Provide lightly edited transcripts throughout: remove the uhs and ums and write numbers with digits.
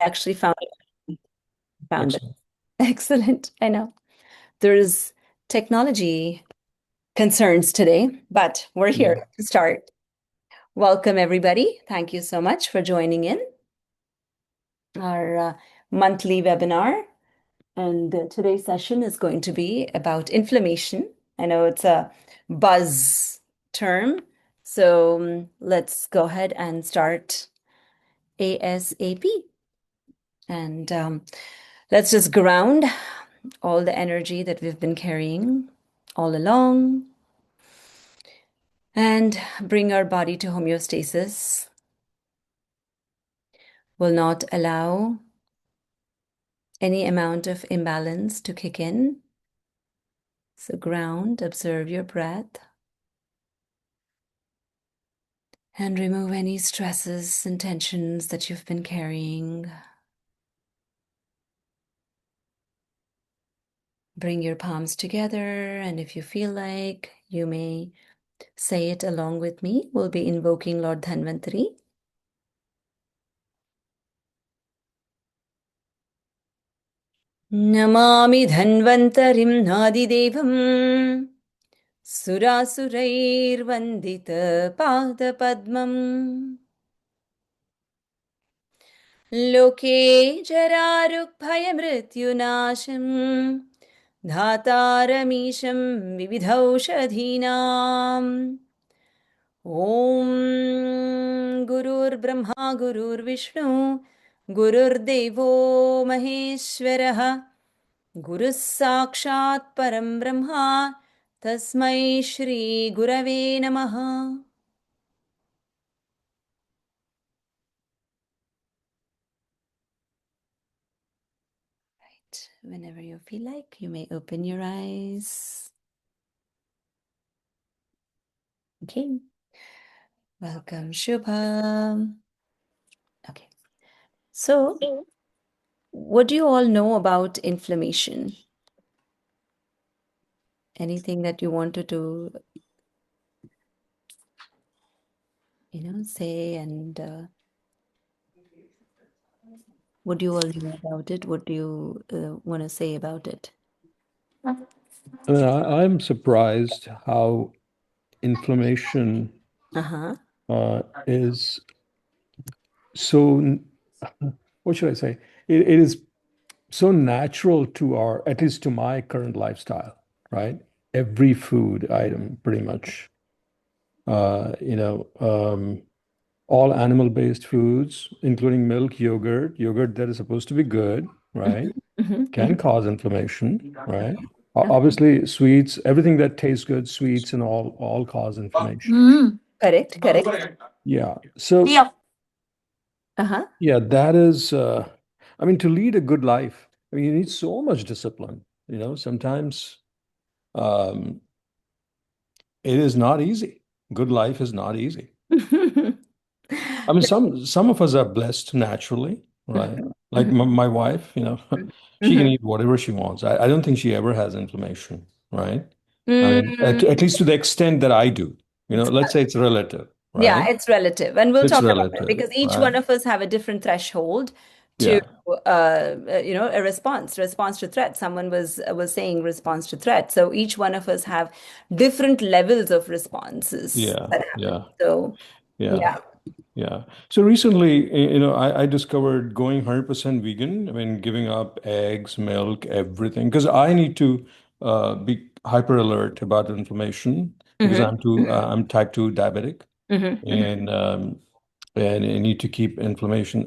actually found it. Excellent. Excellent. I know. There's technology concerns today, but we're here Yeah. to start. Welcome, everybody. Thank you so much for joining in our monthly webinar. And today's session is going to be about inflammation. I know it's a buzz term, so let's go ahead and start ASAP. And let's just ground all the energy that we've been carrying all along and bring our body to homeostasis. Will not allow any amount of imbalance to kick in. So ground, observe your breath, and remove any stresses and tensions that you've been carrying. Bring your palms together, and if you feel like, you may say it along with me. We'll be invoking Lord Dhanvantari. Namami धन्वन्तरिं नादिदेवम् सुरासुरैर्वन्दितपादपद्मम् लोके जरारुग्भयमृत्युनाशम् धातारमीशं विविधौषधीनाम् ॐ गुरुर्ब्रह्मा गुरुर्विष्णु गुरुर्देवो महेश्वरः गुरुः साक्षात् परं ब्रह्मा तस्मै श्रीगुरवे नमः. Right. Whenever you feel like, you may open your eyes. Okay. Welcome, Shubha. Okay. So, what do you all know about inflammation? Anything that you wanted to, say, and what do you all know about it? What do you want to say about it? I'm surprised how inflammation Uh-huh. is so, what should I say? It is so natural to at least to my current lifestyle, right? Every food item, pretty much, uh, you know, um, all animal-based foods, including milk, yogurt that is supposed to be good, right? Mhm, Can mhm. cause inflammation, right? Okay. Obviously, sweets, everything that tastes good, sweets and all cause inflammation. Correct, correct. Yeah. So Yeah. Uh-huh. yeah, that is I mean to lead a good life, I mean you need so much discipline, sometimes um it is not easy. Good life is not easy. I mean some of us are blessed naturally, right? Mhm, Like mhm, my wife, she can mhm. eat whatever she wants. I don't think she ever has inflammation, right? I mean, Mm, at least to the extent that I do. Let's say it's relative, yeah, right? it's relative, and we'll It's talk about it relative, because each right? one of us have a different threshold to, Yeah, a response to threat. Someone was saying response to threat. So each one of us have different levels of responses yeah, that happen. yeah, So yeah. yeah. Yeah. So recently, I discovered going 100% vegan. I mean, giving up eggs, milk, everything, because I need to be hyper alert about inflammation because Hmm. I'm type 2 diabetic, Hmm. Hmm. and I need to keep inflammation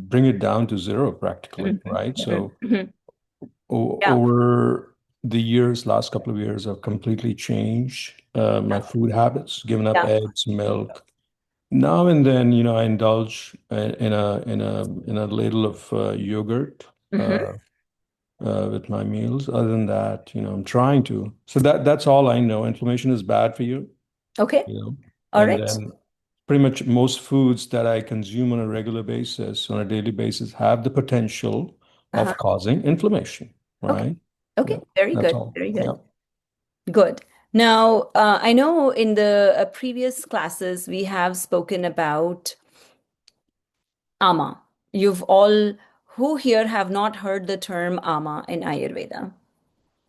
bring it down to zero practically, Hmm. right? Hmm. So Hmm. Yeah. over the last couple of years, I've completely changed my food habits, given up Yeah. eggs, milk. Now and then, I indulge in a ladle of yogurt Hmm. with my meals. Other than that, I'm trying to. So that's all I know. Inflammation is bad for you, Okay. you know. All And right. then pretty much most foods that I consume on a regular basis, on a daily basis, have the potential Uh-huh. of causing inflammation, Okay. right? Okay. Yeah, Very that's good. all. Very Yeah. good. Good. Now, I know in the previous classes we have spoken about AMA. you've all, who here have not heard the term ama in Ayurveda?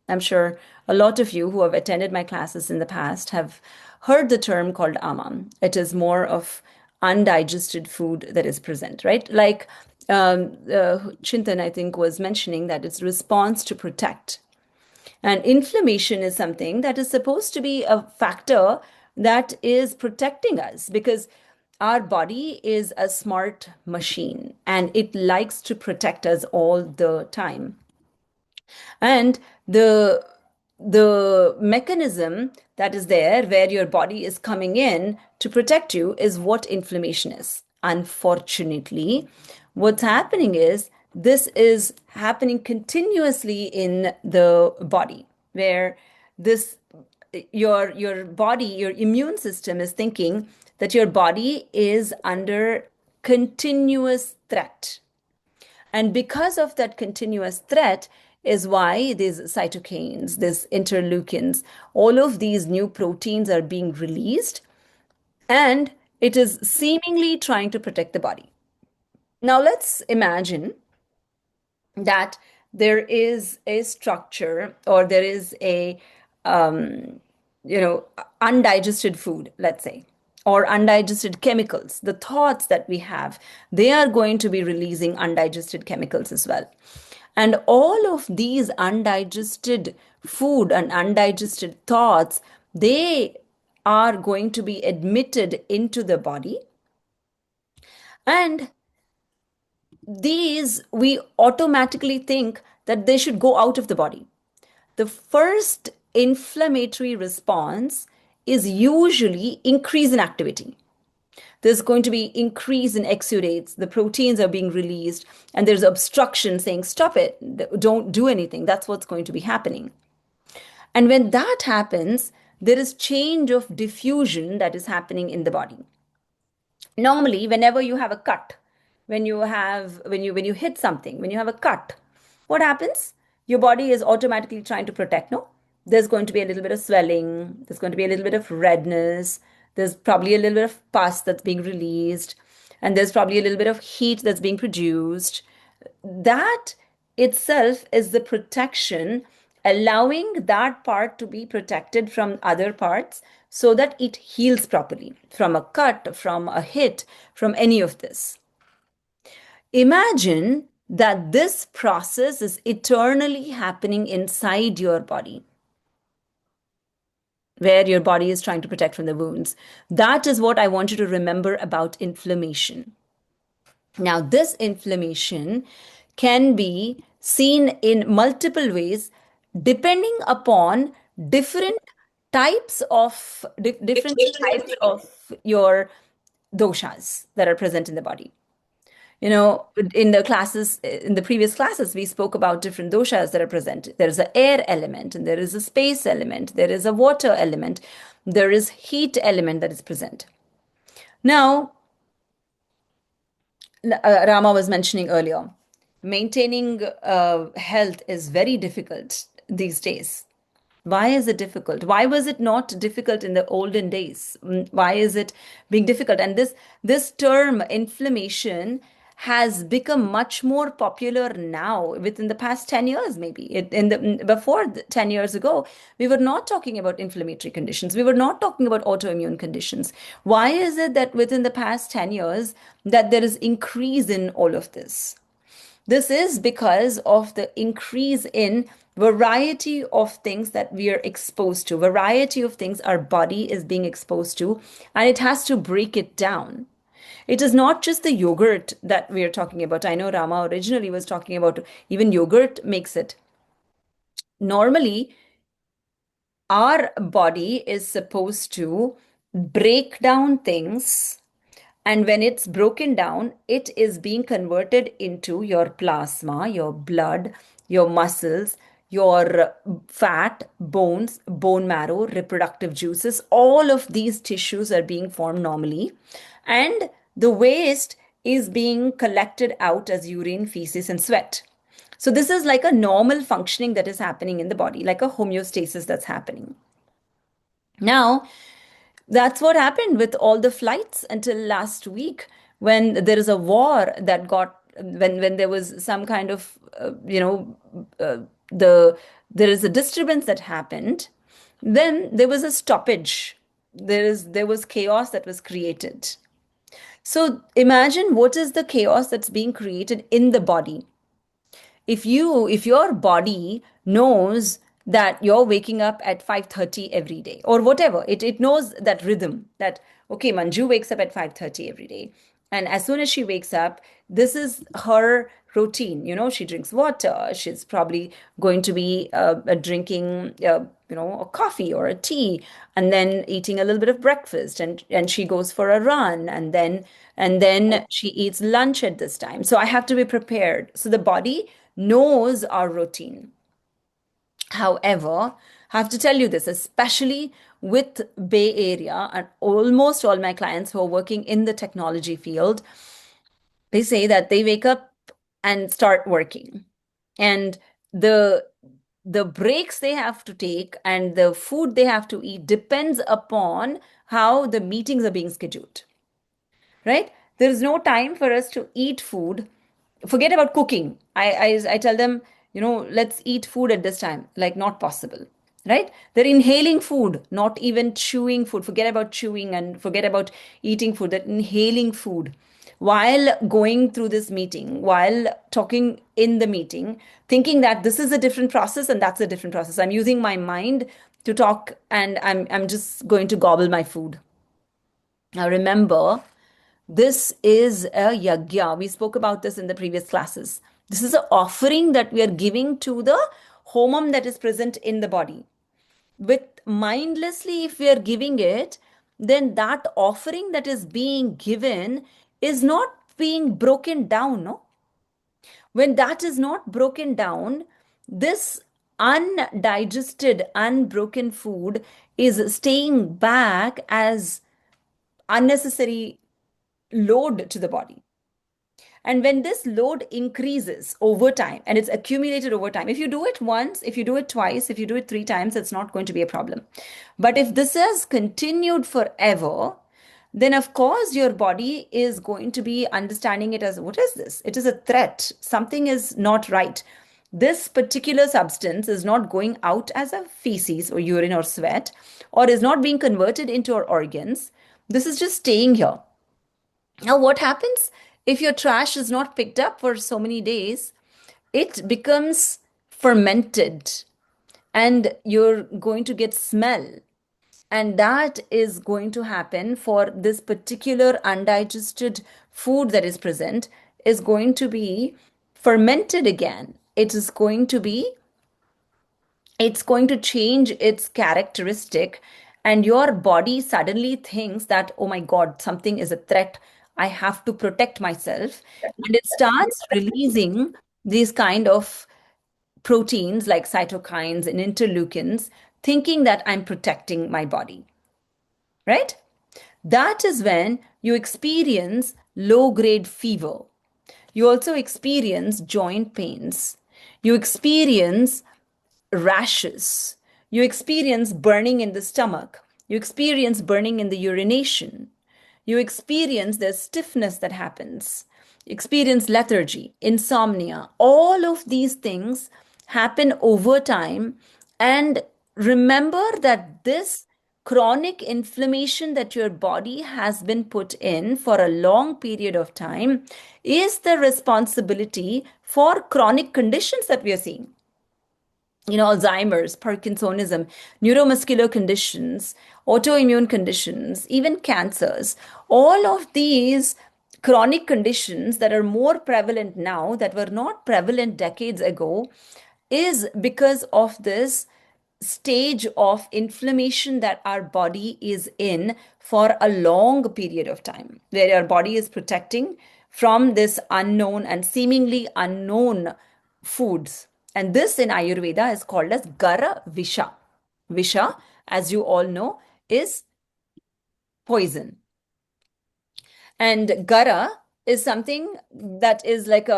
I'm sure a lot of you who have attended my classes in the past have heard the term called ama. It is more of undigested food that is present, right? Like Chintan, I think, was mentioning that it's response to protect. And inflammation is something that is supposed to be a factor that is protecting us because our body is a smart machine and it likes to protect us all the time. And the mechanism that is there where your body is coming in to protect you is what inflammation is. Unfortunately, what's happening is this is happening continuously in the body where this your body, your immune system is thinking that your body is under continuous threat, and because of that continuous threat is why these cytokines, these interleukins, all of these new proteins are being released, and it is seemingly trying to protect the body. Now, let's imagine that there is a structure or there is a you know undigested food, let's say, or undigested chemicals. The thoughts that we have, they are going to be releasing undigested chemicals as well, and all of these undigested food and undigested thoughts, they are going to be admitted into the body, and these we automatically think that they should go out of the body. The first inflammatory response is usually increase in activity. There's going to be increase in exudates, the proteins are being released, and there's obstruction saying, stop it, don't do anything. That's what's going to be happening. And when that happens, there is change of diffusion that is happening in the body. Normally, whenever you have a cut, when you hit something, when you have a cut, what happens? Your body is automatically trying to protect. No, there's going to be a little bit of swelling, there's going to be a little bit of redness, there's probably a little bit of pus that's being released, and there's probably a little bit of heat that's being produced. That itself is the protection, allowing that part to be protected from other parts so that it heals properly from a cut, from a hit, from any of this. Imagine that this process is eternally happening inside your body, where your body is trying to protect from the wounds. That is what I want you to remember about inflammation. Now, this inflammation can be seen in multiple ways depending upon different different types of your doshas that are present in the body. You know, in the classes, in the previous classes, we spoke about different doshas that are present. There is an air element, and there is a space element, there is a water element, there is heat element that is present. Now, Rama was mentioning earlier, maintaining health is very difficult these days. Why is it difficult? Why was it not difficult in the olden days? Why is it being difficult? And this term inflammation has become much more popular now within the past 10 years, maybe. Before 10 years ago, we were not talking about inflammatory conditions. We were not talking about autoimmune conditions. Why is it that within the past 10 years that there is increase in all of this? This is because of the increase in variety of things that we are exposed to, variety of things our body is being exposed to, and it has to break it down. It is not just the yogurt that we are talking about. I know Rama originally was talking about even yogurt makes it. Normally, our body is supposed to break down things, and when it's broken down, it is being converted into your plasma, your blood, your muscles, your fat, bones, bone marrow, reproductive juices. All of these tissues are being formed normally. And the waste is being collected out as urine, feces, and sweat. So, this is like a normal functioning that is happening in the body, like a homeostasis that's happening. Now, that's what happened with all the flights until last week when there is a war that got when there was some kind of uh, the there is a disturbance that happened, then there was a stoppage. There was chaos that was created. So imagine what is the chaos that's being created in the body. If your body knows that you're waking up at 5:30 every day or whatever, it knows that rhythm, that okay, Manju wakes up at 5:30 every day, and as soon as she wakes up, this is her routine. She drinks water, she's probably going to be drinking a coffee or a tea, and then eating a little bit of breakfast, and she goes for a run, and then she eats lunch at this time. So I have to be prepared. So the body knows our routine. However, I have to tell you this, especially with Bay Area and almost all my clients who are working in the technology field, they say that they wake up and start working. And the the breaks they have to take and the food they have to eat depends upon how the meetings are being scheduled, right? There is no time for us to eat food. Forget about cooking. I tell them, let's eat food at this time. Like, not possible, right? They're inhaling food, not even chewing food. Forget about chewing and forget about eating food. They're inhaling food while going through this meeting, while talking in the meeting, thinking that this is a different process and that's a different process. I'm using my mind to talk, and I'm just going to gobble my food. Now remember, this is a yagya. We spoke about this in the previous classes. This is an offering that we are giving to the homam that is present in the body. With mindlessly, if we are giving it, then that offering that is being given is not being broken down, no? When that is not broken down, this undigested, unbroken food is staying back as unnecessary load to the body. And when this load increases over time and it's accumulated over time, if you do it once, if you do it twice, if you do it three times, it's not going to be a problem. But if this has continued forever, then of course your body is going to be understanding it as, what is this? It is a threat. Something is not right. This particular substance is not going out as a feces or urine or sweat, or is not being converted into our organs. This is just staying here. Now, what happens if your trash is not picked up for so many days? It becomes fermented and you're going to get smell. And that is going to happen for this particular undigested food that is present, is going to be fermented again. It is going to be it's going to change its characteristic, and your body suddenly thinks that, oh my god, something is a threat, I have to protect myself, and it starts releasing these kind of proteins like cytokines and interleukins, thinking that I'm protecting my body, right? That is when you experience low grade fever. You also experience joint pains. You experience rashes. You experience burning in the stomach. You experience burning in the urination. You experience the stiffness that happens. You experience lethargy, insomnia. All of these things happen over time. And remember that this chronic inflammation that your body has been put in for a long period of time is the responsibility for chronic conditions that we are seeing. Alzheimer's, Parkinsonism, neuromuscular conditions, autoimmune conditions, even cancers, all of these chronic conditions that are more prevalent now that were not prevalent decades ago is because of this stage of inflammation that our body is in for a long period of time, where our body is protecting from this unknown and seemingly unknown foods. And this in Ayurveda is called as Gara Visha. Visha, as you all know, is poison. And Gara is something that is like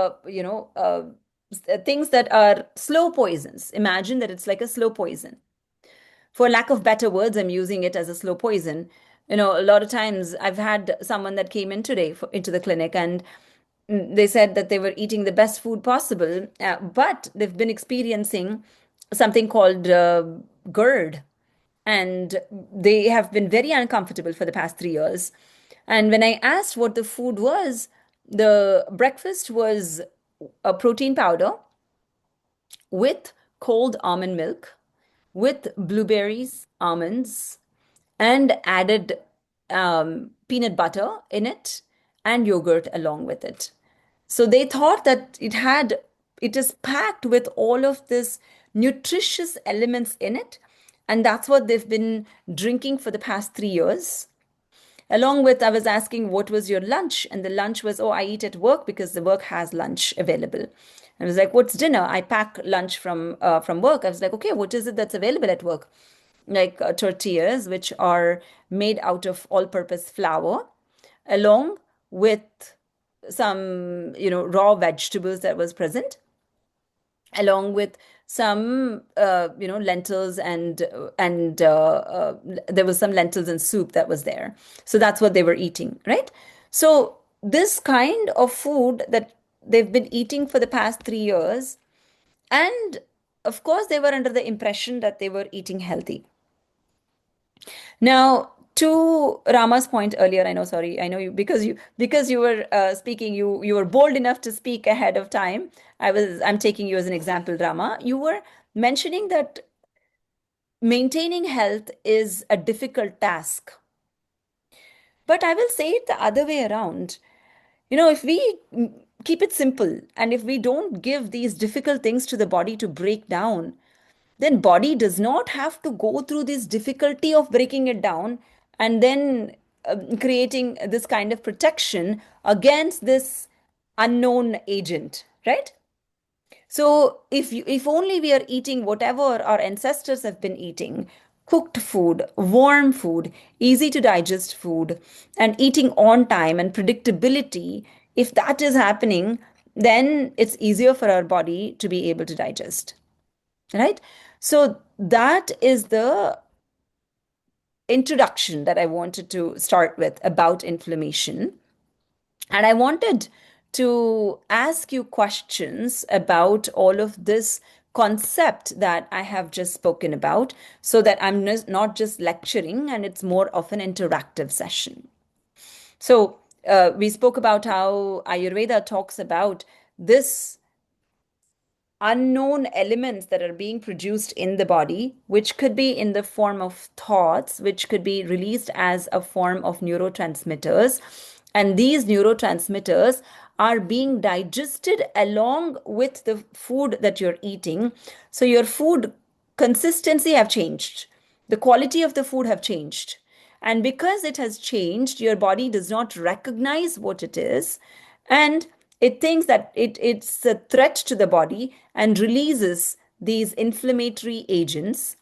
things that are slow poisons. Imagine that it's like a slow poison. For lack of better words, I'm using it as a slow poison. A lot of times I've had someone that came in today into the clinic, and they said that they were eating the best food possible, but they've been experiencing something called GERD, and they have been very uncomfortable for the past 3 years. And when I asked what the food was, the breakfast was a protein powder with cold almond milk, with blueberries, almonds, and added peanut butter in it and yogurt along with it. So they thought that it is packed with all of this nutritious elements in it. And that's what they've been drinking for the past 3 years. Along with, I was asking, what was your lunch? And the lunch was, oh, I eat at work because the work has lunch available. I was like, what's dinner? I pack lunch from work. I was like, okay, what is it that's available at work? Like tortillas, which are made out of all-purpose flour, along with some, raw vegetables that was present, along with some, lentils and there was some lentils and soup that was there. So that's what they were eating, right? So this kind of food that they've been eating for the past 3 years, and of course they were under the impression that they were eating healthy. Now, to Rama's point earlier, I know, sorry, I know you were speaking, you were bold enough to speak ahead of time. I'm taking you as an example, Rama. You were mentioning that maintaining health is a difficult task. But I will say it the other way around. If we keep it simple and if we don't give these difficult things to the body to break down, then body does not have to go through this difficulty of breaking it down and then creating this kind of protection against this unknown agent, right? So if only we are eating whatever our ancestors have been eating, cooked food, warm food, easy to digest food, and eating on time and predictability, if that is happening, then it's easier for our body to be able to digest, right? So that is the introduction that I wanted to start with about inflammation. And I wanted to ask you questions about all of this concept that I have just spoken about so that I'm not just lecturing and it's more of an interactive session. So, we spoke about how Ayurveda talks about this unknown elements that are being produced in the body, which could be in the form of thoughts, which could be released as a form of neurotransmitters. And these neurotransmitters are being digested along with the food that you're eating. So your food consistency have changed. The quality of the food have changed. And because it has changed, your body does not recognize what it is. And it thinks that it's a threat to the body and releases these inflammatory agents.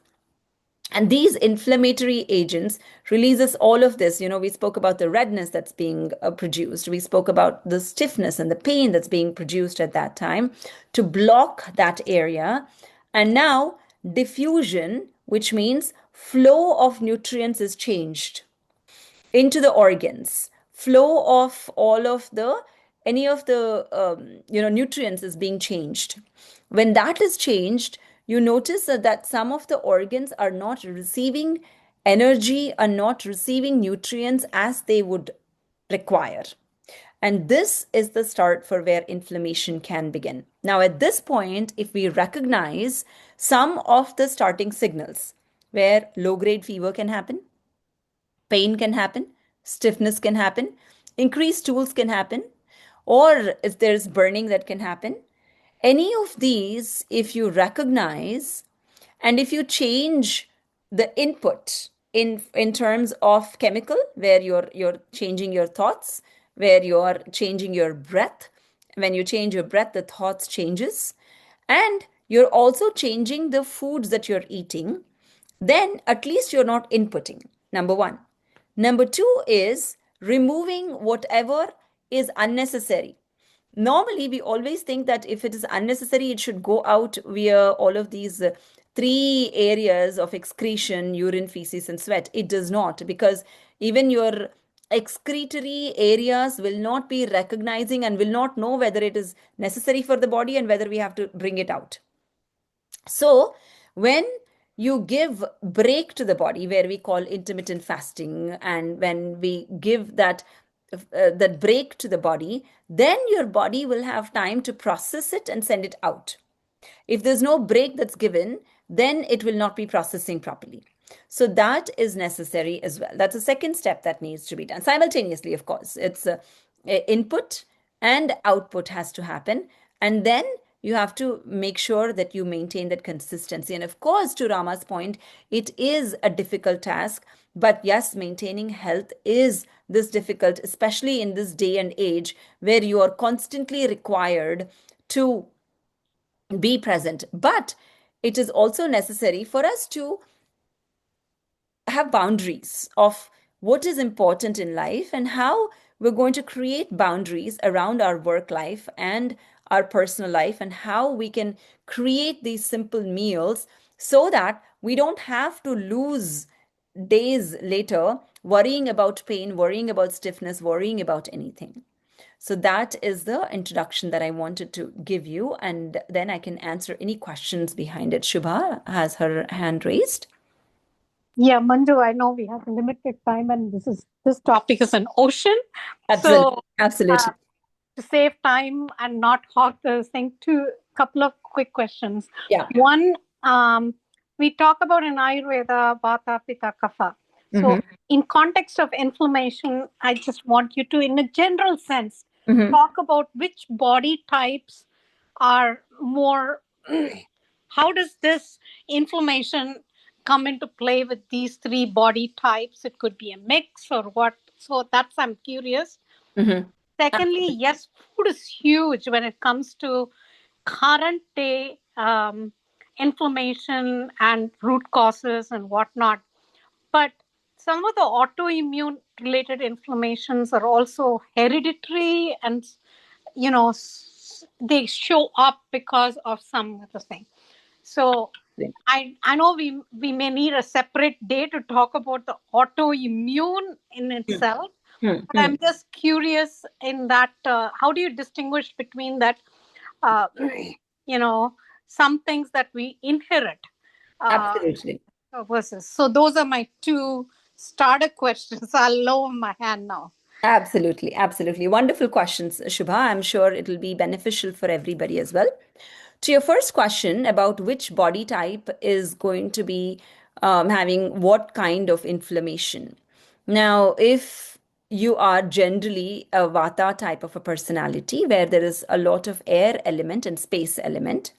And these inflammatory agents releases all of this. We spoke about the redness that's being produced. We spoke about the stiffness and the pain that's being produced at that time to block that area. And now diffusion, which means flow of nutrients, is changed into the organs. Flow of all of the any of the nutrients is being changed. When that is changed, you notice that some of the organs are not receiving energy, are not receiving nutrients as they would require. And this is the start for where inflammation can begin. Now, at this point, if we recognize some of the starting signals where low grade fever can happen, pain can happen, stiffness can happen, increased stools can happen, or if there's burning that can happen. Any of these, if you recognize and if you change the input in terms of chemical, where you're changing your thoughts, where you're changing your breath, when you change your breath, the thoughts changes, and you're also changing the foods that you're eating, then at least you're not inputting. Number one. Number two is removing whatever is unnecessary. Normally, we always think that if it is unnecessary, it should go out via all of these three areas of excretion: urine, feces, and sweat. It does not, because even your excretory areas will not be recognizing and will not know whether it is necessary for the body and whether we have to bring it out. So, when you give break to the body, where we call intermittent fasting, and when we give that break to the body, then your body will have time to process it and send it out. If there's no break that's given, then it will not be processing properly. So that is necessary as well. That's a second step that needs to be done simultaneously, of course. It's input and output has to happen. And then you have to make sure that you maintain that consistency. And of course, to Rama's point, it is a difficult task. But yes, maintaining health is this difficult, especially in this day and age where you are constantly required to be present. But it is also necessary for us to have boundaries of what is important in life and how we're going to create boundaries around our work life and our personal life, and how we can create these simple meals so that we don't have to lose days later worrying about pain, worrying about stiffness, worrying about anything. So that is the introduction that I wanted to give you, and then I can answer any questions behind it. Shubha has her hand raised. Yeah, Manju, I know we have limited time and this topic is an ocean. Absolutely. So uh, Absolutely. to save time and not hog the thing, two couple of quick questions. Yeah. One, we talk about in Ayurveda, Vata, Pitta, Kapha. Mm-hmm. So in context of inflammation, I just want you to, in a general sense, Mm-hmm. talk about which body types are more how does this inflammation come into play with these three body types? It could be a mix or what. So that's I'm curious. Mm-hmm. Secondly, yes, food is huge when it comes to current day inflammation and root causes and whatnot. But some of the autoimmune related inflammations are also hereditary, and they show up because of some other thing. So I know we may need a separate day to talk about the autoimmune in itself, but Mm-hmm. I'm just curious in that how do you distinguish between that uh, you know some things that we inherit uh, Absolutely. versus. So those are my two starter questions. I'll lower my hand now. Absolutely. Absolutely. Wonderful questions, Shubha. I'm sure it'll be beneficial for everybody as well. To your first question about which body type is going to be having what kind of inflammation. Now, if you are generally a Vata type of a personality where there is a lot of air element and space element,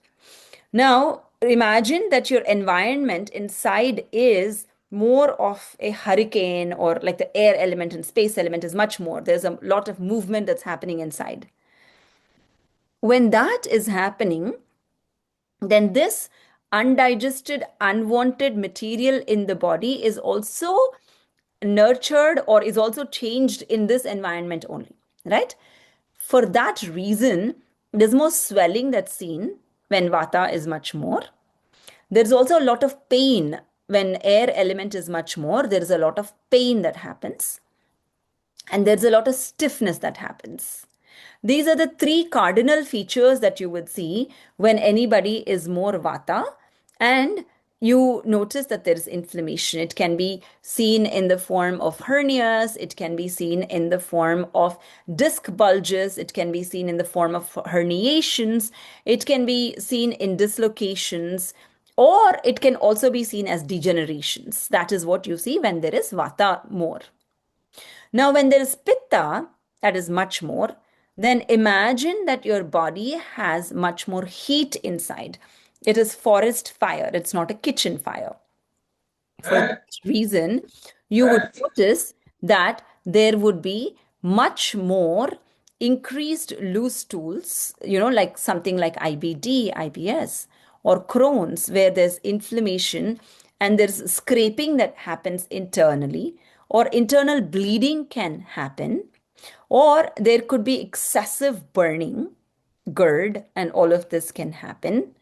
now imagine that your environment inside is more of a hurricane, or like the air element and space element is much more. There's a lot of movement that's happening inside. When that is happening, then this undigested, unwanted material in the body is also nurtured or is also changed in this environment only, right? For that reason, there's more swelling that's seen when vata is much more. There's also a lot of pain when air element is much more. There is a lot of pain that happens, and there's a lot of stiffness that happens. These are the three cardinal features that you would see when anybody is more vata, and you notice that there is inflammation. It can be seen in the form of hernias, it can be seen in the form of disc bulges, it can be seen in the form of herniations, it can be seen in dislocations, or it can also be seen as degenerations. That is what you see when there is vata more. Now, when there is pitta, that is much more, then imagine that your body has much more heat inside. It is forest fire, it's not a kitchen fire. For that reason, you would notice that there would be much more increased loose stools, like something like IBD, IBS, or Crohn's, where there's inflammation and there's scraping that happens internally, or internal bleeding can happen, or there could be excessive burning, GERD, and all of this can happen.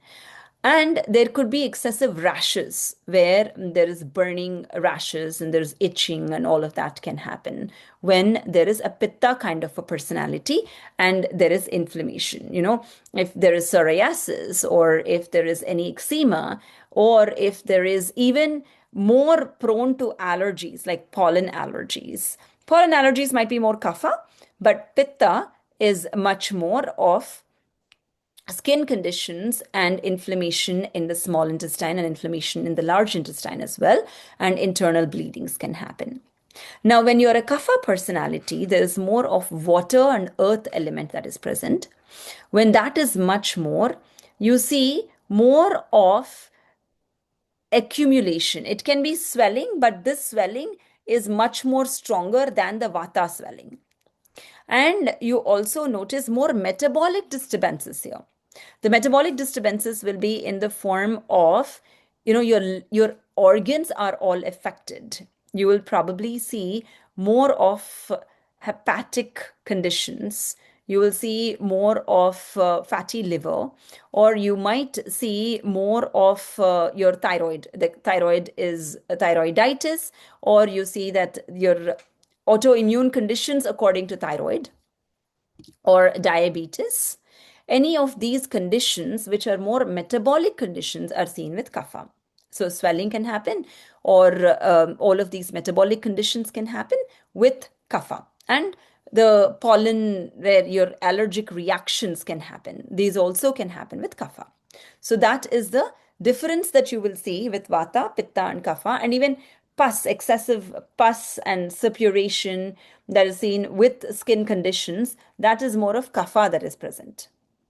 And there could be excessive rashes where there is burning rashes and there's itching and all of that can happen when there is a pitta kind of a personality and there is inflammation. If there is psoriasis or if there is any eczema or if there is even more prone to allergies like pollen allergies. Pollen allergies might be more kapha, but pitta is much more of skin conditions and inflammation in the small intestine and inflammation in the large intestine as well, and internal bleedings can happen. Now, when you're a kapha personality, there is more of water and earth element that is present. When that is much more, you see more of accumulation. It can be swelling, but this swelling is much more stronger than the vata swelling. And you also notice more metabolic disturbances here. The metabolic disturbances will be in the form of, your organs are all affected. You will probably see more of hepatic conditions. You will see more of fatty liver, or you might see more of your thyroid. The thyroid is thyroiditis, or you see that your autoimmune conditions according to thyroid or diabetes. Any of these conditions, which are more metabolic conditions, are seen with kapha. So, swelling can happen, or all of these metabolic conditions can happen with kapha. And the pollen, where your allergic reactions can happen, these also can happen with kapha. So, that is the difference that you will see with vata, pitta, and kapha, and even pus, excessive pus and suppuration that is seen with skin conditions, that is more of kapha that is present,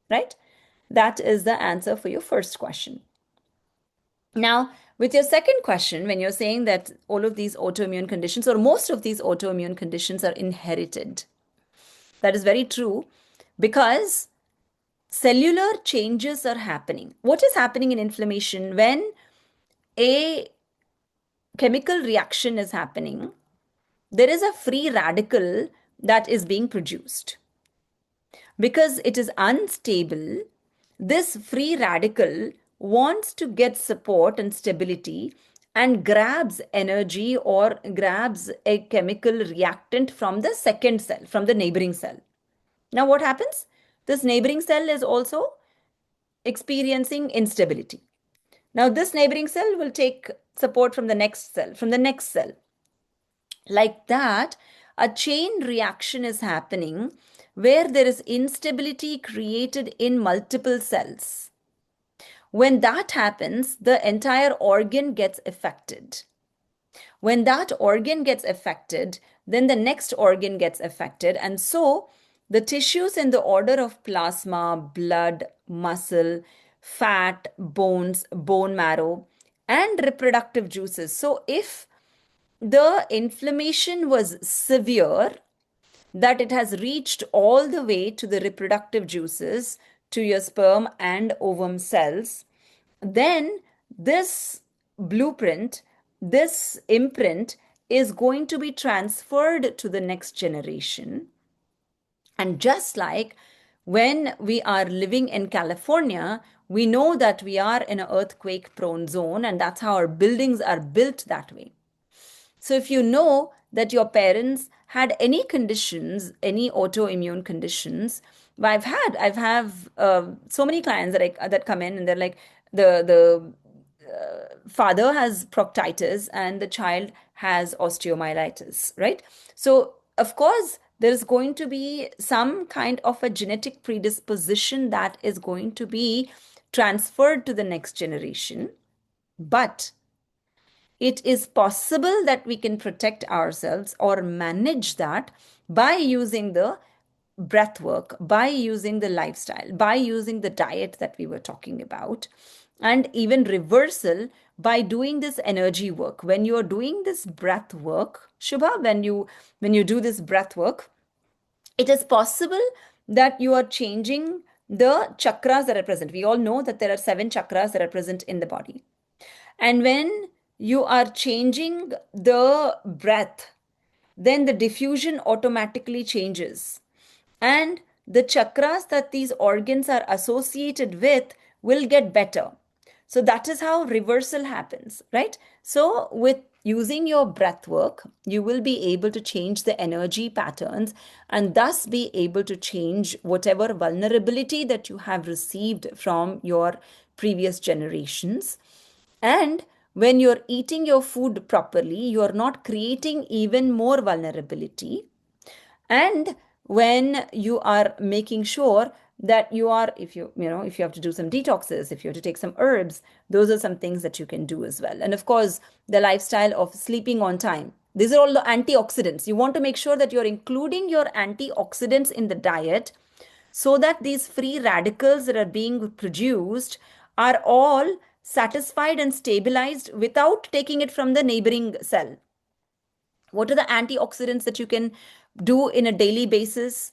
right? That is the answer for your first question. Now, with your second question, when you're saying that all of these autoimmune conditions or most of these autoimmune conditions are inherited, that is very true because cellular changes are happening. What is happening in inflammation when a chemical reaction is happening? There is a free radical that is being produced. Because it is unstable, this free radical wants to get support and stability and grabs energy or grabs a chemical reactant from the second cell, from the neighboring cell. Now, what happens? This neighboring cell is also experiencing instability. Now, this neighboring cell will take support from the next cell, from the next cell. Like that, a chain reaction is happening where there is instability created in multiple cells. When that happens, the entire organ gets affected. When that organ gets affected, then the next organ gets affected. And so the tissues in the order of plasma, blood, muscle, fat, bones, bone marrow, and reproductive juices. So if the inflammation was severe, that it has reached all the way to the reproductive juices, to your sperm and ovum cells, then this blueprint, this imprint is going to be transferred to the next generation. And just like when we are living in California, we know that we are in an earthquake prone zone, and that's how our buildings are built that way. So if you know that your parents had any conditions, any autoimmune conditions, I've have so many clients that come in and they're like the father has proctitis and the child has osteomyelitis, right? So of course there's going to be some kind of a genetic predisposition that is going to be transferred to the next generation, but it is possible that we can protect ourselves or manage that by using the breath work, by using the lifestyle, by using the diet that we were talking about, and even reversal by doing this energy work. When you are doing this breath work, Shubha, when you do this breath work, it is possible that you are changing the chakras that are present. We all know that there are 7 chakras that are present in the body. And when you are changing the breath, then the diffusion automatically changes. And the chakras that these organs are associated with will get better. So that is how reversal happens, right? So with using your breath work, you will be able to change the energy patterns and thus be able to change whatever vulnerability that you have received from your previous generations. And when you're eating your food properly, you're not creating even more vulnerability. And when you are making sure that you are, if you have to do some detoxes, if you have to take some herbs, those are some things that you can do as well. And of course, the lifestyle of sleeping on time, these are all the antioxidants. You want to make sure that you're including your antioxidants in the diet so that these free radicals that are being produced are all satisfied and stabilized without taking it from the neighboring cell. What are the antioxidants that you can do in a daily basis?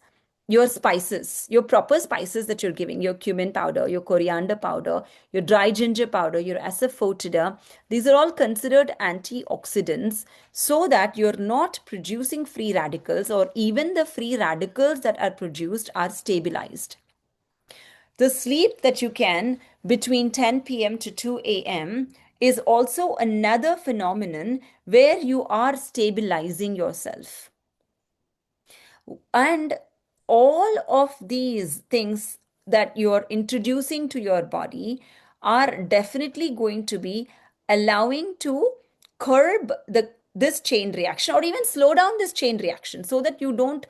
Your spices, your proper spices that you're giving, your cumin powder, your coriander powder, your dry ginger powder, your asafoetida, these are all considered antioxidants so that you're not producing free radicals, or even the free radicals that are produced are stabilized. The sleep that you can between 10 p.m. to 2 a.m. is also another phenomenon where you are stabilizing yourself. And all of these things that you're introducing to your body are definitely going to be allowing to curb this chain reaction, or even slow down this chain reaction, so that you don't,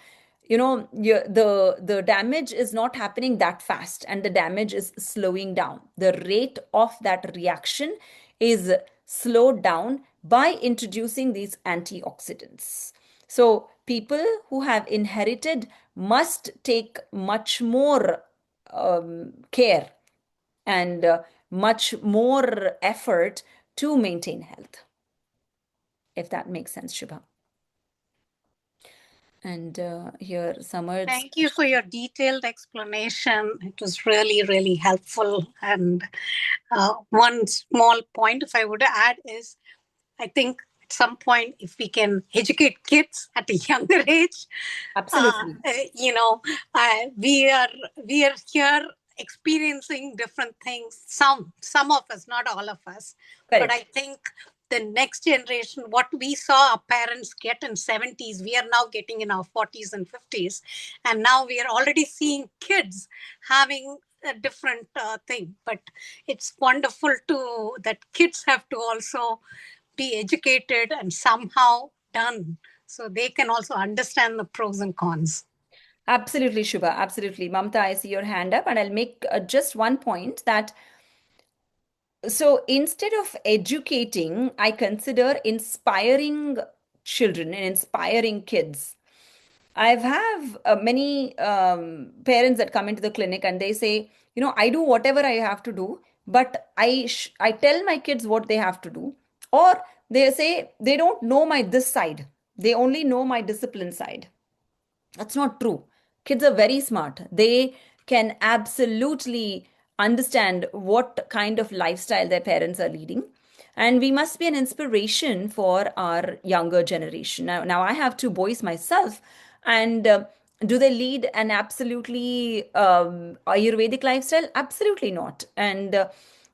the damage is not happening that fast, and the damage is slowing down. The rate of that reaction is slowed down by introducing these antioxidants. So people who have inherited must take much more care and much more effort to maintain health, if that makes sense, Shubha. And here, Samar's. Thank you for your detailed explanation. It was really, really helpful. And one small point, if I would add, is I think at some point, if we can educate kids at a younger age, Absolutely. you know, we are here experiencing different things. Some of us, not all of us, but I Correct. think the next generation, what we saw our parents get in 70s, we are now getting in our 40s and 50s, and now we are already seeing kids having a different thing. But it's wonderful to that kids have to also be educated and somehow done so they can also understand the pros and cons. Absolutely, Shubha. Absolutely. Mamta, I see your hand up, and I'll make just one point that so instead of educating, I consider inspiring children and inspiring kids. I've have many parents that come into the clinic and they say, I do whatever I have to do, but I tell my kids what they have to do, or they say they don't know my this side. They only know my discipline side. That's not true. Kids are very smart. They can absolutely understand what kind of lifestyle their parents are leading. And we must be an inspiration for our younger generation. Now I have two boys myself. And do they lead an absolutely Ayurvedic lifestyle? Absolutely not. And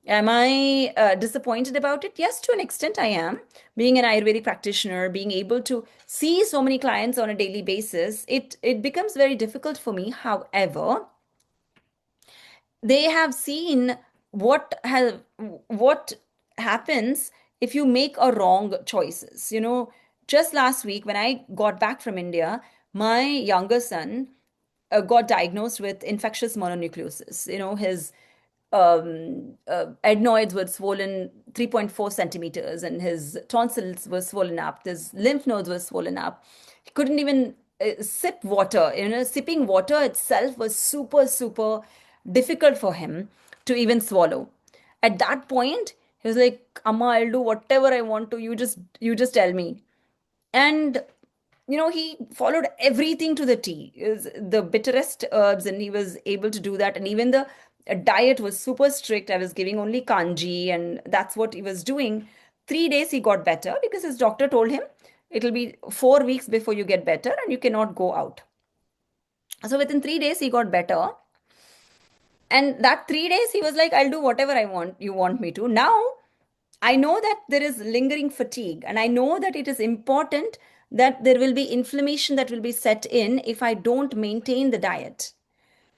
am I disappointed about it? Yes, to an extent I am. Being an Ayurvedic practitioner, being able to see so many clients on a daily basis, it becomes very difficult for me. However, they have seen what happens if you make a wrong choices. Just last week when I got back from India, my younger son got diagnosed with infectious mononucleosis. His adenoids were swollen 3.4 centimeters, and his tonsils were swollen up. His lymph nodes were swollen up. He couldn't even sip water. Sipping water itself was super, super difficult for him to even swallow. At that point, he was like, Amma, I'll do whatever I want to. You just tell me. And he followed everything to the T. Is the bitterest herbs, and he was able to do that. And even the diet was super strict. I was giving only kanji, and that's what he was doing. 3 days he got better because his doctor told him it'll be 4 weeks before you get better, and you cannot go out. So within 3 days he got better. And that 3 days, he was like, I'll do whatever I want, you want me to. Now, I know that there is lingering fatigue, and I know that it is important that there will be inflammation that will be set in if I don't maintain the diet.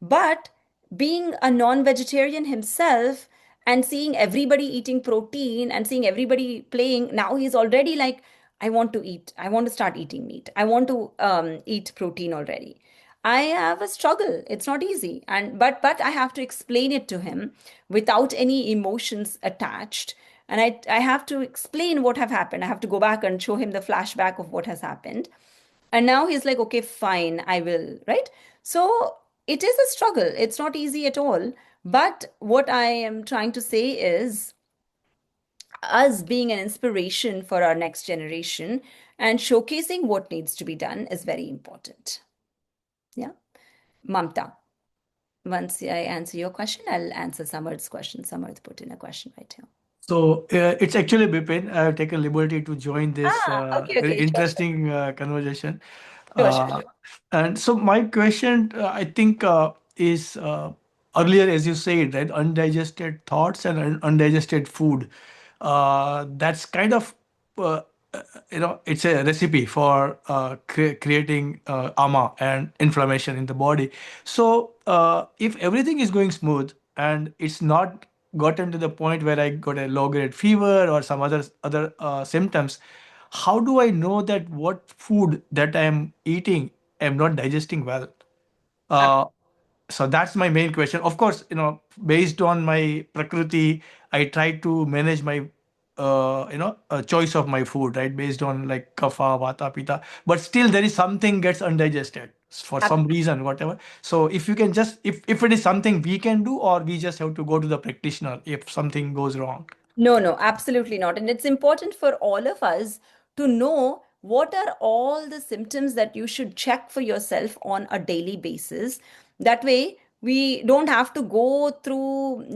But being a non vegetarian himself and seeing everybody eating protein and seeing everybody playing, now he's already like, I want to eat. I want to start eating meat. I want to eat protein already. I have a struggle. It's not easy. And but I have to explain it to him without any emotions attached. And I have to explain what have happened. I have to go back and show him the flashback of what has happened. And now he's like, okay, fine, I will, right? So it is a struggle. It's not easy at all. But what I am trying to say is us being an inspiration for our next generation and showcasing what needs to be done is very important. Yeah. Mamta, once I answer your question, I'll answer Samarth's question. Samarth put in a question right here. So it's actually Bipin. I've taken liberty to join this Okay, very okay, sure, interesting conversation. sure, sure, sure. Uh, and so my question, I think, is earlier, as you said, right, undigested thoughts and undigested food. That's kind of, uh, it's a recipe for creating ama and inflammation in the body. So if everything is going smooth and it's not gotten to the point where I got a low grade fever or some other symptoms, how do I know that what food that I'm eating I'm not digesting well? Uh, so that's my main question. Of course, based on my prakriti, I try to manage my choice of my food, right, based on like kapha, vata, pitta. But still, there is something gets undigested for Ab- some reason, whatever. So if you can just, if it is something we can do, or we just have to go to the practitioner if something goes wrong. No, no, absolutely not. And it's important for all of us to know what are all the symptoms that you should check for yourself on a daily basis. That way, we don't have to go through,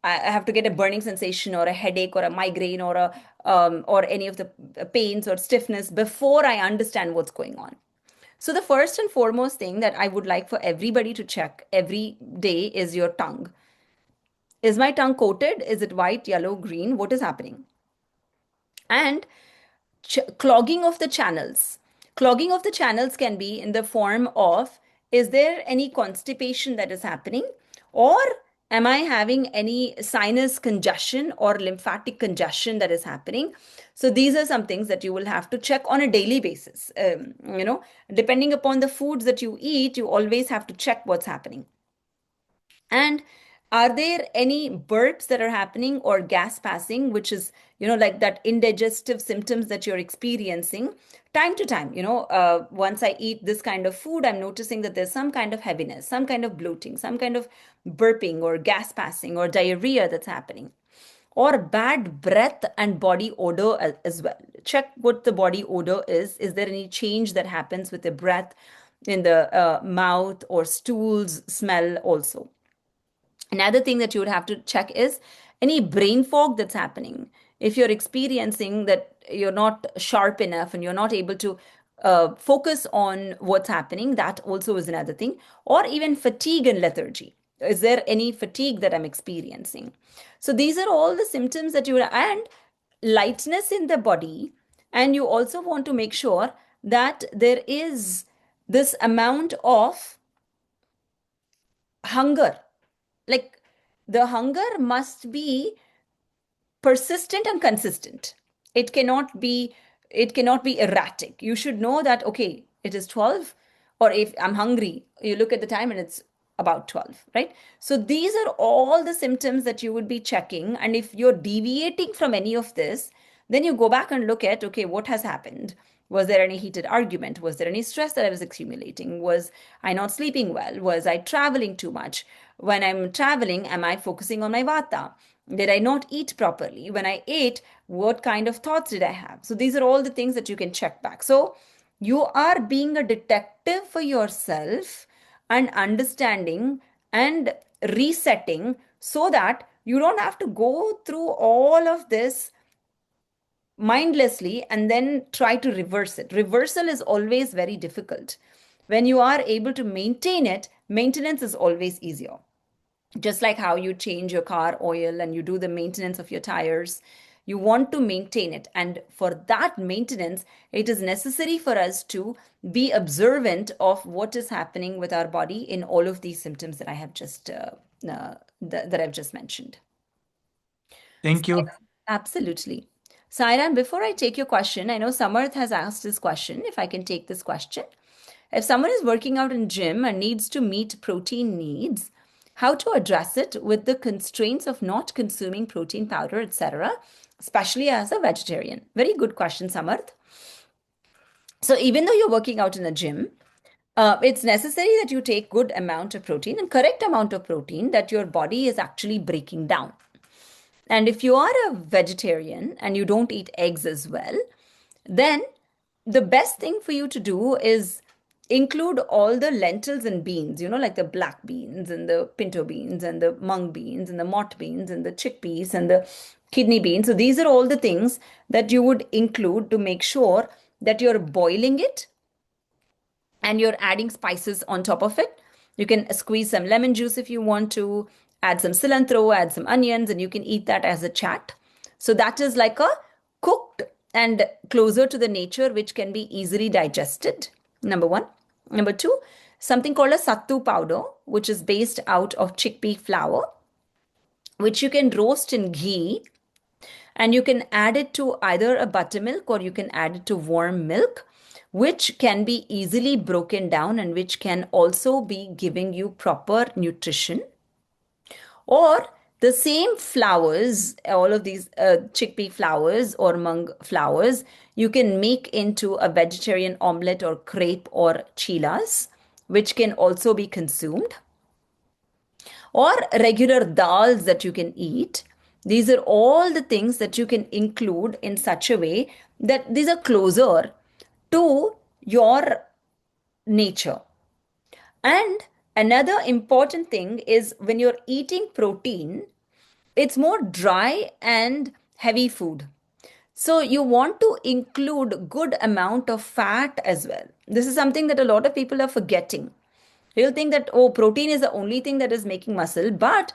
I have to get a burning sensation or a headache or a migraine or or any of the pains or stiffness before I understand what's going on. So the first and foremost thing that I would like for everybody to check every day is your tongue. Is my tongue coated? Is it white, yellow, green? What is happening? And clogging of the channels. Clogging of the channels can be in the form of, is there any constipation that is happening? Or am I having any sinus congestion or lymphatic congestion that is happening? So these are some things that you will have to check on a daily basis. Depending upon the foods that you eat, you always have to check what's happening. And are there any burps that are happening or gas passing, which is, like that indigestive symptoms that you're experiencing time to time? Once I eat this kind of food, I'm noticing that there's some kind of heaviness, some kind of bloating, some kind of burping or gas passing or diarrhea that's happening. Or bad breath and body odor as well. Check what the body odor is. Is there any change that happens with the breath in the mouth or stools smell also? Another thing that you would have to check is any brain fog that's happening. If you're experiencing that you're not sharp enough and you're not able to focus on what's happening, that also is another thing. Or even fatigue and lethargy. Is there any fatigue that I'm experiencing? So these are all the symptoms that you and lightness in the body. And you also want to make sure that there is this amount of hunger, like the hunger must be persistent and consistent. It cannot be it cannot be erratic. You should know that, okay, it is 12, or if I'm hungry, you look at the time and it's about 12, right? So these are all the symptoms that you would be checking, and if you're deviating from any of this, then you go back and look at, okay, what has happened? Was there any heated argument? Was there any stress that I was accumulating? Was I not sleeping well? Was I traveling too much? When I'm traveling, am I focusing on my vata? Did I not eat properly? When I ate, what kind of thoughts did I have? So these are all the things that you can check back. So you are being a detective for yourself and understanding and resetting so that you don't have to go through all of this mindlessly and then try to reverse it. Reversal is always very difficult. When you are able to maintain it, maintenance is always easier. Just like how you change your car oil and you do the maintenance of your tires, you want to maintain it. And for that maintenance, it is necessary for us to be observant of what is happening with our body in all of these symptoms that I have just that I've just mentioned. Thank you. Absolutely. Sairam, before I take your question, I know Samarth has asked this question. If I can take this question. If someone is working out in gym and needs to meet protein needs, how to address it with the constraints of not consuming protein powder, etc., especially as a vegetarian? Very good question, Samarth. So even though you're working out in a gym, it's necessary that you take good amount of protein and correct amount of protein that your body is actually breaking down. And if you are a vegetarian and you don't eat eggs as well, then the best thing for you to do is include all the lentils and beans, like the black beans and the pinto beans and the mung beans and the mott beans and the chickpeas and the kidney beans. So these are all the things that you would include to make sure that you're boiling it and you're adding spices on top of it. You can squeeze some lemon juice if you want to, add some cilantro, add some onions, and you can eat that as a chat. So that is like a cooked and closer to the nature, which can be easily digested. Number one. Number two, something called a sattu powder, which is based out of chickpea flour, which you can roast in ghee and you can add it to either a buttermilk or you can add it to warm milk, which can be easily broken down and which can also be giving you proper nutrition. Or the same flours, all of these chickpea flours or mung flours, you can make into a vegetarian omelette or crepe or chilas, which can also be consumed, or regular dals that you can eat. These are all the things that you can include in such a way that these are closer to your nature. And another important thing is when you're eating protein, it's more dry and heavy food. So you want to include good amount of fat as well. This is something that a lot of people are forgetting. You'll think that, oh, protein is the only thing that is making muscle, but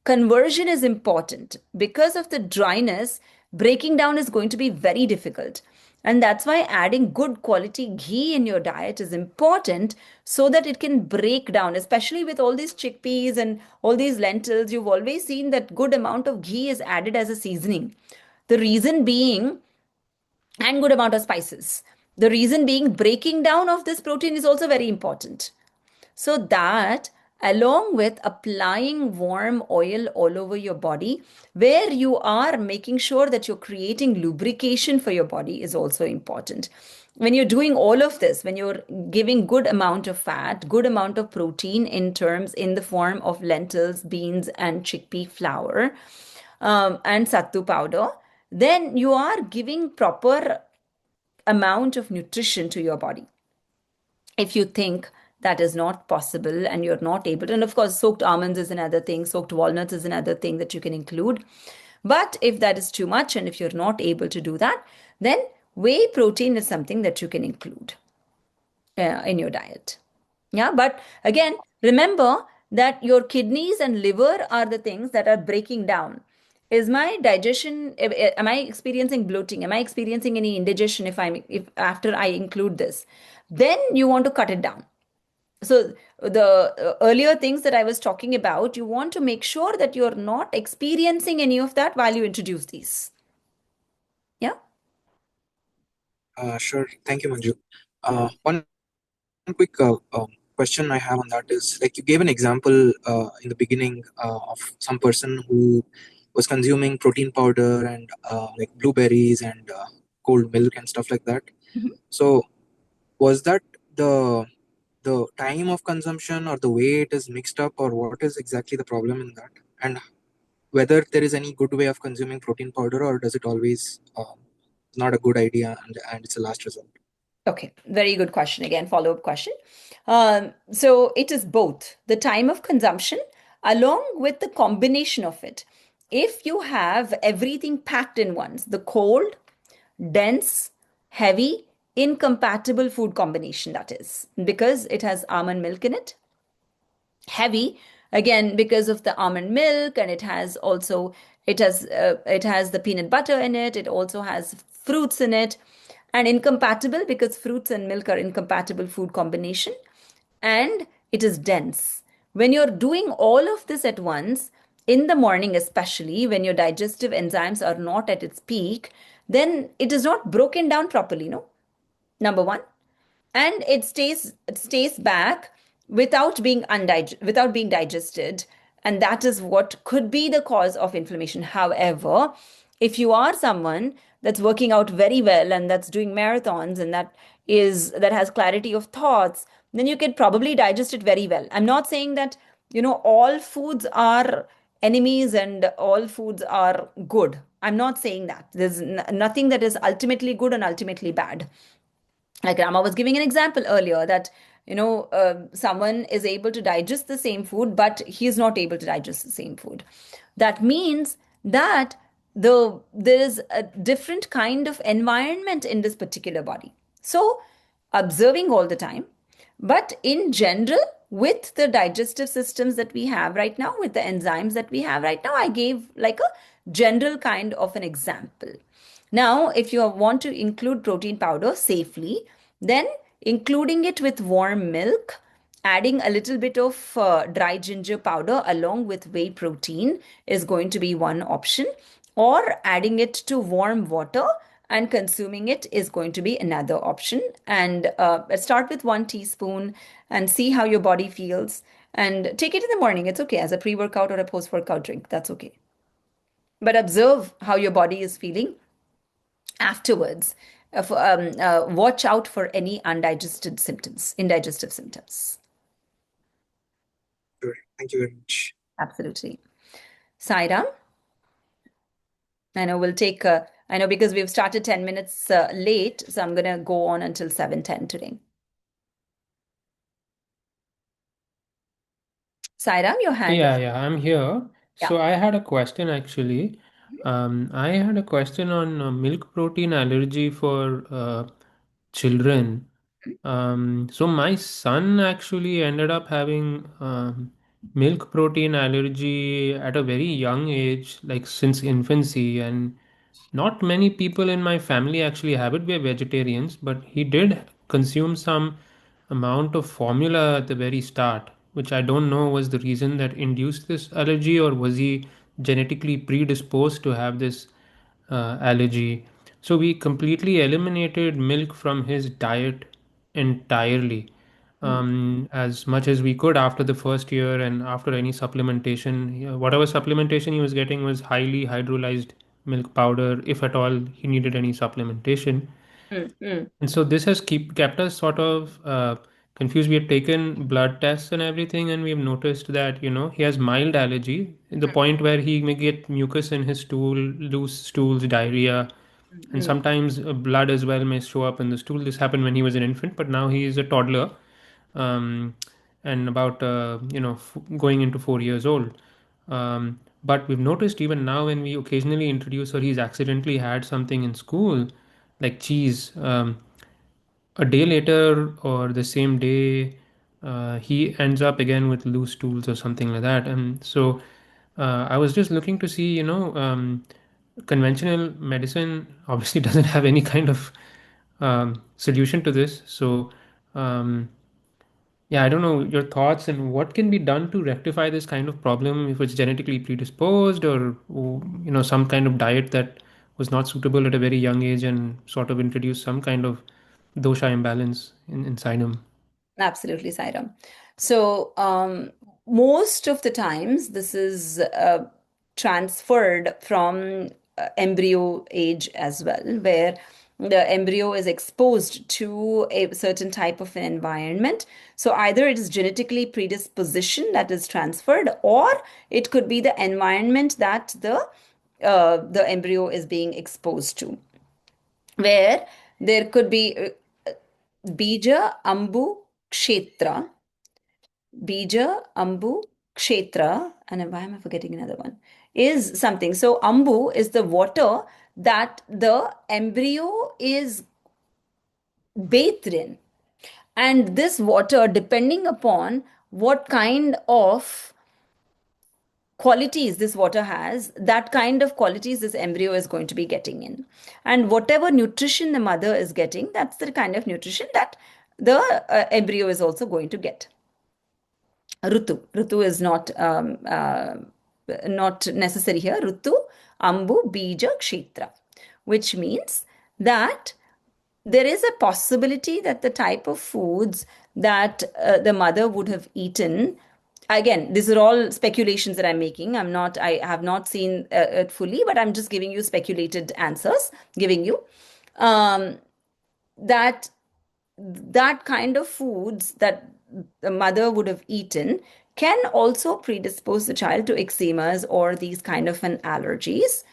conversion is important. Because of the dryness, breaking down is going to be very difficult. And that's why adding good quality ghee in your diet is important so that it can break down, especially with all these chickpeas and all these lentils. You've always seen that good amount of ghee is added as a seasoning. The reason being, and good amount of spices. The reason being, breaking down of this protein is also very important. So that along with applying warm oil all over your body, where you are making sure that you're creating lubrication for your body is also important. When you're doing all of this, when you're giving good amount of fat, good amount of protein in the form of lentils, beans, and chickpea flour, and sattu powder, then you are giving proper amount of nutrition to your body. If you think that is not possible and you're not able to, and of course, soaked almonds is another thing, soaked walnuts is another thing that you can include. But if that is too much and if you're not able to do that, then whey protein is something that you can include in your diet. Yeah, but again, remember that your kidneys and liver are the things that are breaking down. Is my digestion, am I experiencing bloating? Am I experiencing any indigestion if after I include this? Then you want to cut it down. So the earlier things that I was talking about, you want to make sure that you're not experiencing any of that while you introduce these. Yeah. Sure. Thank you, Manju. One quick question I have on that is like you gave an example in the beginning of some person who was consuming protein powder and like blueberries and cold milk and stuff like that. Mhm. So was that the time of consumption or the way it is mixed up, or what is exactly the problem in that? And whether there is any good way of consuming protein powder, or does it always not a good idea and it's a last resort? Okay, very good question. Again, follow-up question. So it is both the time of consumption along with the combination of it. If you have everything packed in once, the cold, dense, heavy, incompatible food combination, that is, because it has almond milk in it, heavy, Again, because of the almond milk, and it has the peanut butter in it. It also has fruits in it, and incompatible because fruits and milk are incompatible food combination, and it is dense. When you're doing all of this at once, in the morning, especially when your digestive enzymes are not at its peak, then it is not broken down properly, no? Number one. And it stays back without being digested, and that is what could be the cause of inflammation. However, if you are someone that's working out very well and that's doing marathons and that has clarity of thoughts, then you can probably digest it very well. I'm not saying that all foods are enemies and all foods are good. I'm not saying that. There's nothing that is ultimately good and ultimately bad. Like Rama was giving an example earlier that someone is able to digest the same food, but he is not able to digest the same food. That means that there is a different kind of environment in this particular body. So observing all the time, but in general, with the digestive systems that we have right now, with the enzymes that we have right now, I gave like a general kind of an example. Now, if you want to include protein powder safely, then including it with warm milk, adding a little bit of dry ginger powder along with whey protein is going to be one option, or adding it to warm water and consuming it is going to be another option. And let's start with 1 teaspoon and see how your body feels. And take it in the morning. It's okay as a pre workout or a post workout drink. That's okay. But observe how your body is feeling afterwards. Watch out for any indigestive symptoms. Sure. Thank you very much. Absolutely. Sairam, I know because we've started 10 minutes late, so I'm going to go on until 7:10 today. Sairam, your hand is, Yeah, I'm here. yeah. So I had a question actually. I had a question on milk protein allergy for children. So my son actually ended up having milk protein allergy at a very young age, like since infancy, and not many people in my family actually have it. We're vegetarians, but he did consume some amount of formula at the very start, which I don't know was the reason that induced this allergy, or was he genetically predisposed to have this allergy. So we completely eliminated milk from his diet entirely, as much as we could after the first year, and after any supplementation. Whatever supplementation he was getting was highly hydrolyzed milk powder, if at all he needed any supplementation. Mm, mm, And so this has kept us sort of confused. We have taken blood tests and everything, and we've noticed that, he has mild allergy, in the point where he may get mucus in his stool, loose stools, diarrhea, and mm, sometimes blood as well may show up in the stool. This happened when he was an infant, but now he is a toddler, um, and about going into 4 years old. But we've noticed even now when we occasionally introduce, or he's accidentally had something in school, like cheese. A day later or the same day, he ends up again with loose stools or something like that. And so I was just looking to see, conventional medicine obviously doesn't have any kind of solution to this. So, um, yeah, I don't know your thoughts and what can be done to rectify this kind of problem if it's genetically predisposed, or, some kind of diet that was not suitable at a very young age and sort of introduced some kind of dosha imbalance inside him. absolutely, Sairam. So, most of the times, this is transferred from embryo age as well, where the embryo is exposed to a certain type of an environment. So, either it is genetically predisposition that is transferred, or it could be the environment that the embryo is being exposed to, where there could be bija ambu kshetra, bija ambu kshetra, and why am I forgetting another one? Is something. So ambu is the water that the embryo is bathed in. And this water, depending upon what kind of qualities this water has, that kind of qualities this embryo is going to be getting in. And whatever nutrition the mother is getting, that's the kind of nutrition that the embryo is also going to get. Rutu. Rutu is not necessary here. Rutu, Ambu, Bija, Kshetra, which means that there is a possibility that the type of foods that the mother would have eaten, again, these are all speculations that I'm making. I have not seen it fully, but I'm just giving you speculated answers, giving you that that kind of foods that the mother would have eaten can also predispose the child to eczemas or these kind of an allergies.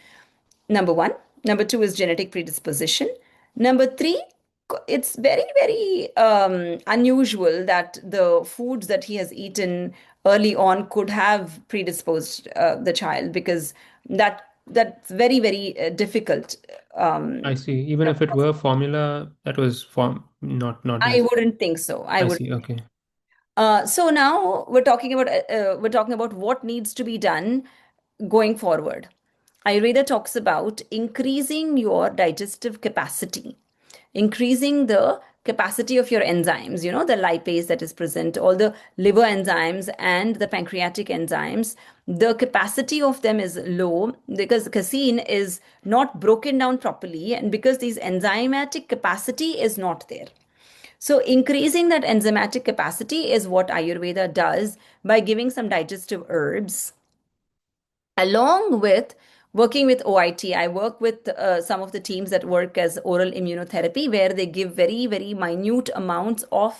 Number one. Number two is genetic predisposition. Number three, it's very, very unusual that the foods that he has eaten early on could have predisposed the child, because that's very, very difficult. I Um, see. Even if it were formula, that was not I necessary. wouldn't think so. I I would. see. Okay. So now we're talking about what needs to be done going forward. Ayurveda talks about increasing your digestive capacity, increasing the capacity of your enzymes, the lipase that is present, all the liver enzymes and the pancreatic enzymes. The capacity of them is low because casein is not broken down properly, and because this enzymatic capacity is not there. So, increasing that enzymatic capacity is what Ayurveda does by giving some digestive herbs along with working with OIT. I work with some of the teams that work as oral immunotherapy, where they give very, very minute amounts of,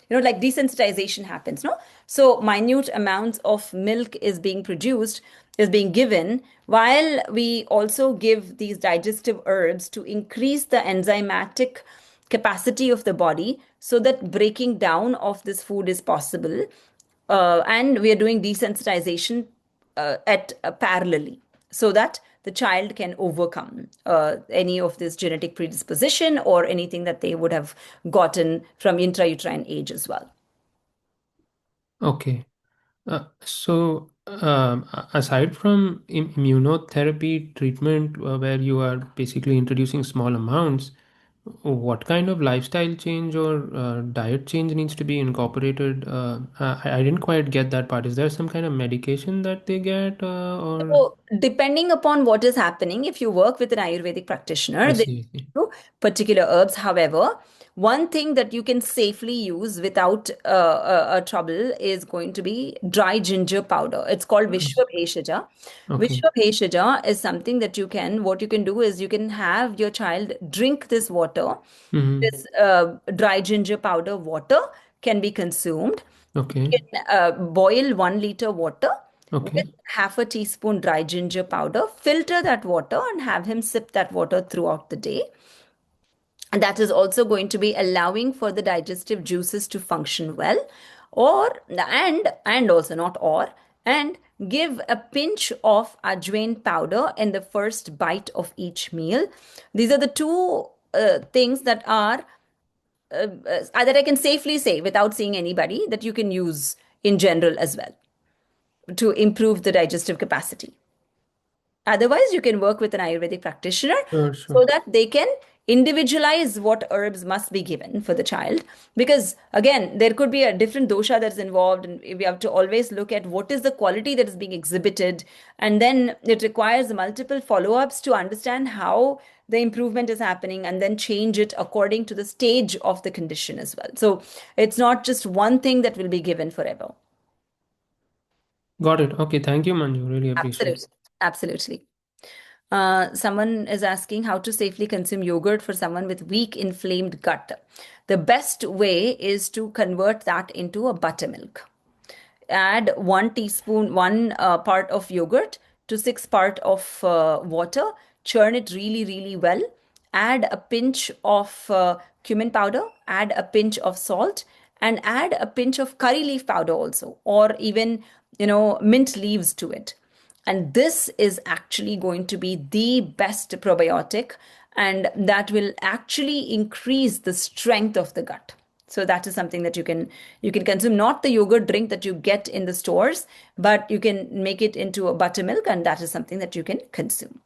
like desensitization happens, no? So minute amounts of milk is being produced, is being given, while we also give these digestive herbs to increase the enzymatic capacity of the body so that breaking down of this food is possible. And we are doing desensitization at parallelly, so that the child can overcome any of this genetic predisposition or anything that they would have gotten from intrauterine age as well. Okay. Aside from immunotherapy treatment, where you are basically introducing small amounts, what kind of lifestyle change or diet change needs to be incorporated? I didn't quite get that part. Is there some kind of medication that they get, or So, depending upon what is happening, if you work with an Ayurvedic practitioner, I they see. I see. do particular herbs. However, one thing that you can safely use without a trouble is going to be dry ginger powder. It's called Vishwa Bheshaja. Okay. Vishwa Bheshaja is something that what you can do is you can have your child drink this water. Mm-hmm. This dry ginger powder water can be consumed. Okay. You can boil 1 liter water with Okay. half a teaspoon dry ginger powder, filter that water, and have him sip that water throughout the day. And that is also going to be allowing for the digestive juices to function well. Or, and also not or, and give a pinch of ajwain powder in the first bite of each meal. These are the two things that I can safely say without seeing anybody that you can use in general as well to improve the digestive capacity. Otherwise, you can work with an Ayurvedic practitioner Sure. so Sure. that they can individualize what herbs must be given for the child. Because again, there could be a different dosha that's involved, and we have to always look at what is the quality that is being exhibited. And then it requires multiple follow ups to understand how the improvement is happening and then change it according to the stage of the condition as well. So it's not just one thing that will be given forever. Got it. Okay. Thank you, Manju. Really appreciate it. Absolutely. Absolutely. Someone is asking how to safely consume yogurt for someone with weak inflamed gut. The best way is to convert that into a buttermilk. Add 1 teaspoon, one part of yogurt to 6 part of water. Churn it really, really well. Add a pinch of cumin powder. Add a pinch of salt, and add a pinch of curry leaf powder also, or even mint leaves to it. And this is actually going to be the best probiotic, and that will actually increase the strength of the gut. So that is something that you can consume, not the yogurt drink that you get in the stores, but you can make it into a buttermilk, and that is something that you can consume.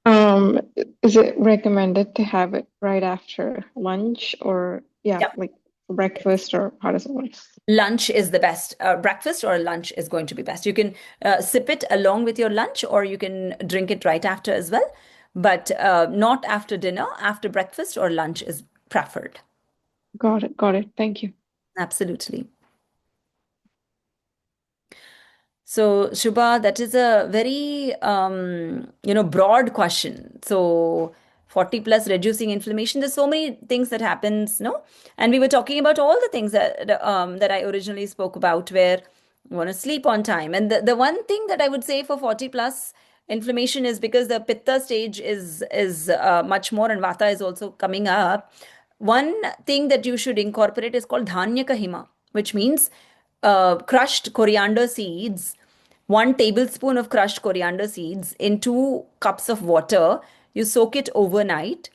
Um, is it recommended to have it right after lunch or Yeah. like breakfast, or how does it work? Lunch is the best. Breakfast or lunch is going to be best. You can sip it along with your lunch, or you can drink it right after as well, but not after dinner. After breakfast or lunch is preferred. Got it. Got it. Thank you. Absolutely. So, Shubha, that is a very broad question. So, 40 plus reducing inflammation. There's so many things that happens, no? And we were talking about all the things that I originally spoke about, where you want to sleep on time. And the one thing that I would say for 40 plus inflammation is because the pitta stage is much more, and vata is also coming up. One thing that you should incorporate is called dhanya kahima, which means crushed coriander seeds, 1 tablespoon of crushed coriander seeds in 2 cups of water. You soak it overnight,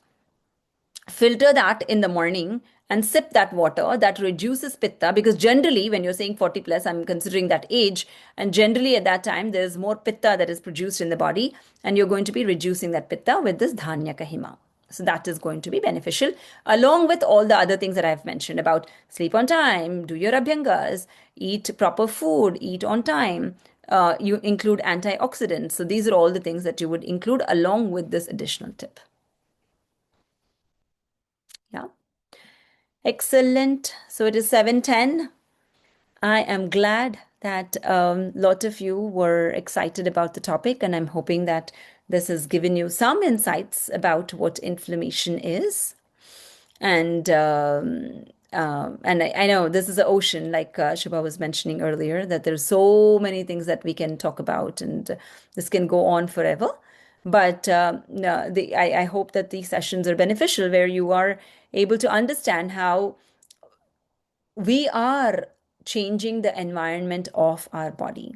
filter that in the morning, and sip that water. That reduces pitta, because generally when you're saying 40 plus, I'm considering that age, and generally at that time there's more pitta that is produced in the body, and you're going to be reducing that pitta with this dhanya kahima. So that is going to be beneficial, along with all the other things that I've mentioned about sleep on time, do your abhyangas, eat proper food, eat on time. You include antioxidants. So these are all the things that you would include along with this additional tip. Yeah. Excellent. So it is 7:10. I am glad that a lot of you were excited about the topic, and I'm hoping that this has given you some insights about what inflammation is. And I know this is an ocean, like Shubha was mentioning earlier, that there's so many things that we can talk about, and this can go on forever. But no, I hope that these sessions are beneficial, where you are able to understand how we are changing the environment of our body.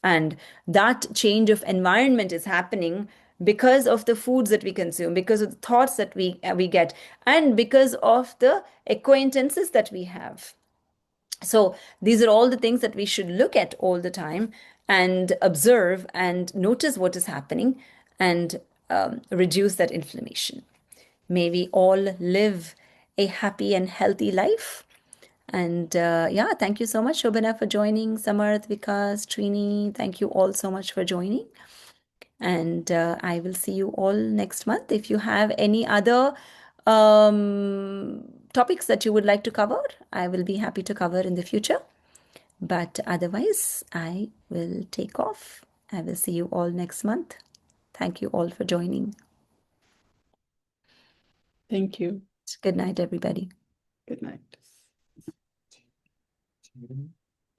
And that change of environment is happening because of the foods that we consume, because of the thoughts that we get, and because of the acquaintances that we have. So these are all the things that we should look at all the time and observe and notice what is happening, and reduce that inflammation. May we all live a happy and healthy life. And yeah, thank you so much, Shobana, for joining. Samarth, Vikas, Trini, thank you all so much for joining. And I will see you all next month. If you have any other topics that you would like to cover, I will be happy to cover in the future. But otherwise, I will take off. I will see you all next month. Thank you all for joining. Thank you. Good night, everybody. Good night.